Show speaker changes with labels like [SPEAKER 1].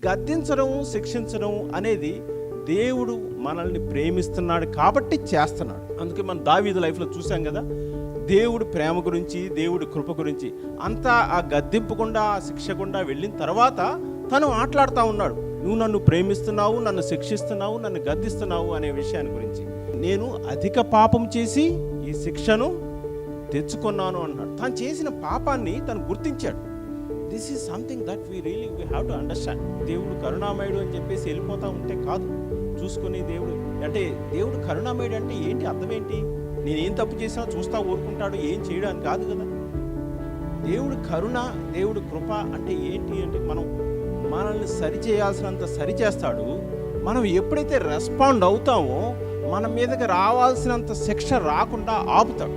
[SPEAKER 1] గద్దించడం, శిక్షించడం అనేది దేవుడు మనల్ని ప్రేమిస్తున్నాడు కాబట్టి చేస్తున్నాడు. అందుకే మనం దావీదు లైఫ్లో చూసాం కదా, దేవుడు ప్రేమ గురించి, దేవుడి కృప గురించి అంతా ఆ గద్దింపకుండా, ఆ శిక్షకుండా వెళ్ళిన తర్వాత తను మాట్లాడుతూ ఉన్నాడు. నువ్వు నన్ను ప్రేమిస్తున్నావు, నన్ను శిక్షిస్తున్నావు, నన్ను గద్దిస్తున్నావు అనే విషయాన్ని గురించి. నేను అధిక పాపం చేసి ఈ శిక్షను తెచ్చుకున్నాను అన్నాడు. తను చేసిన పాపాన్ని తను గుర్తించాడు. This is something that we have to understand. దేవుడు కరుణామయుడు అని చెప్పేసి వెళ్ళిపోతూ ఉంటే కాదు. చూసుకుని దేవుడు కరుణామయుడు అంటే ఏంటి, అర్థం ఏంటి? నేనేం తప్పు చేసినా చూస్తా ఊరుకుంటాడు, ఏం చేయడానికి కాదు కదా. దేవుడు కరుణ, దేవుడు కృప అంటే ఏంటి అంటే మనల్ని సరిచేయాల్సినంత సరిచేస్తాడు. మనం ఎప్పుడైతే రెస్పాండ్ అవుతామో మన మీదకి రావాల్సినంత శిక్ష రాకుండా ఆపుతాడు.